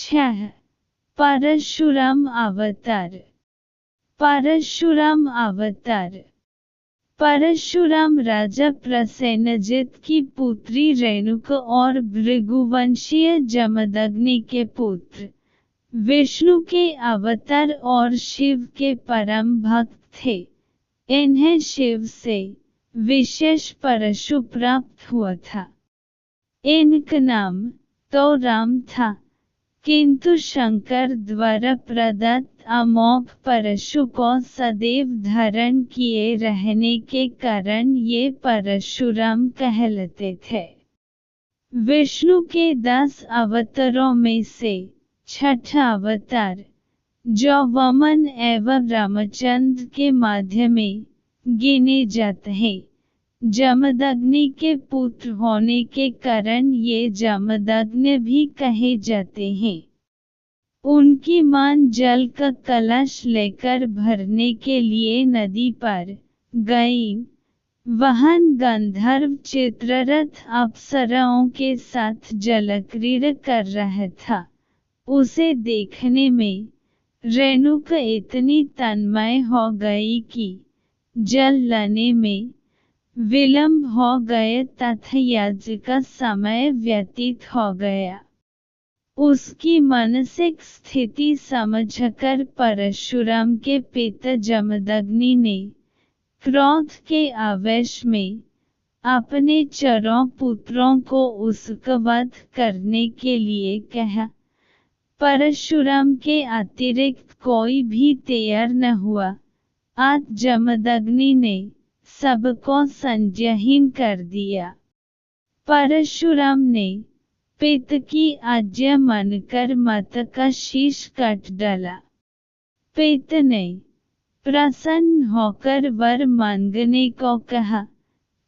6. परशुराम अवतार। परशुराम अवतार। परशुराम राजा प्रसेनजित की पुत्री रेणुका और भृगुवंशीय जमदग्नि के पुत्र, विष्णु के अवतार और शिव के परम भक्त थे। इन्हें शिव से विशेष परशु प्राप्त हुआ था। इनका नाम तो राम था, किंतु शंकर द्वारा प्रदत्त अमोघ परशु को सदैव धारण किए रहने के कारण ये परशुराम कहलाते थे। विष्णु के 10 अवतारों में से छठा अवतार, जो वामन एवं रामचंद्र के माध्यम में गिने जाते हैं, जमदग्नि के पुत्र होने के कारण ये जमदग्नि भी कहे जाते हैं। उनकी मां जल का कलश लेकर भरने के लिए नदी पर गई। वहां गंधर्व चित्ररथ अप्सराओं के साथ जलक्रीड़ा कर रहा था। उसे देखने में रेणुका इतनी तन्मय हो गई कि जल लाने में विलंब हो गया तथा यज्ञ का समय व्यतीत हो गया। उसकी मानसिक स्थिति समझकर परशुराम के पिता जमदग्नि ने क्रोध के आवेश में अपने चारों पुत्रों को उसका वध करने के लिए कहा। परशुराम के अतिरिक्त कोई भी तैयार न हुआ। आज जमदग्नि ने सबको संज्ञाहीन कर दिया। परशुराम ने पिता की आज्ञा मानकर माता का शीश काट डाला। पिता ने प्रसन्न होकर वर मांगने को कहा,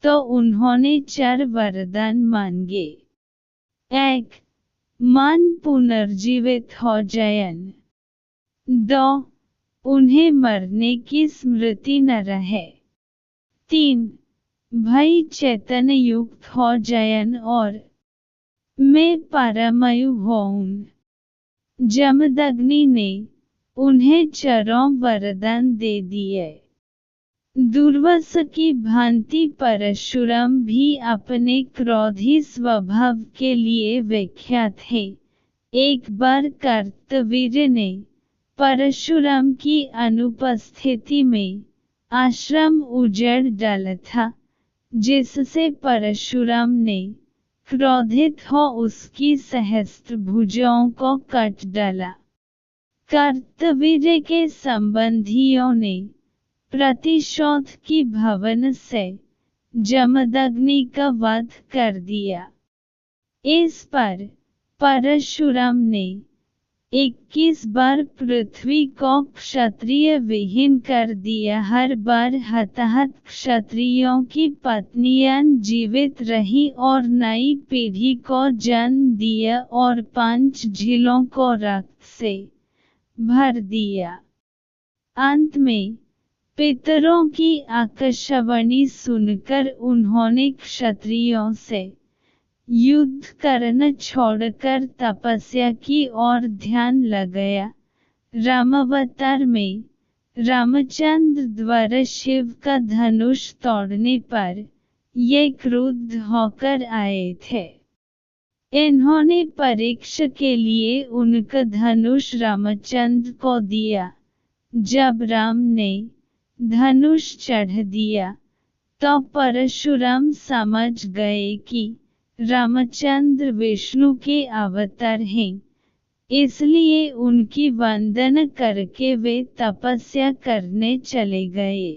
तो उन्होंने 4 वरदान मांगे। 1. मन पुनर्जीवित हो जाएं। 2. उन्हें मरने की स्मृति न रहे। 3. भय चैतन्य युक्त हो जाएं और मैं परमायु होऊं। जमदग्नि ने उन्हें चारों वरदान दे दिए। दुर्वासा की भांति परशुराम भी अपने क्रोधी स्वभाव के लिए विख्यात है। एक बार कार्तवीर्य ने परशुराम की अनुपस्थिति में आश्रम उजाड़ डाला था, जिससे परशुराम ने क्रोधित हो उसकी सहस्त्र भुजाओं को काट डाला। कार्तवीर्य के संबंधियों ने प्रतिशोध की भावना से जमदग्नि का वध कर दिया। इस पर परशुराम ने 21 बार पृथ्वी को क्षत्रिय विहीन कर दिया। हर बार हताहत क्षत्रियों की पत्नियां जीवित रही और नई पीढ़ी को जन्म दिया और 5 झीलों को रक्त से भर दिया। अंत में पितरों की आकाशवाणी सुनकर उन्होंने क्षत्रियों से युद्ध करना छोड़कर तपस्या की और ध्यान लगाया। रामावतार में रामचंद्र द्वारा शिव का धनुष तोड़ने पर ये क्रुद्ध होकर आए थे। इन्होंने परीक्षा के लिए उनका धनुष रामचंद्र को दिया। जब राम ने धनुष चढ़ा दिया, तो परशुराम समझ गए कि रामचंद्र विष्णु के अवतार हैं, इसलिए उनकी वंदना करके वे तपस्या करने चले गए।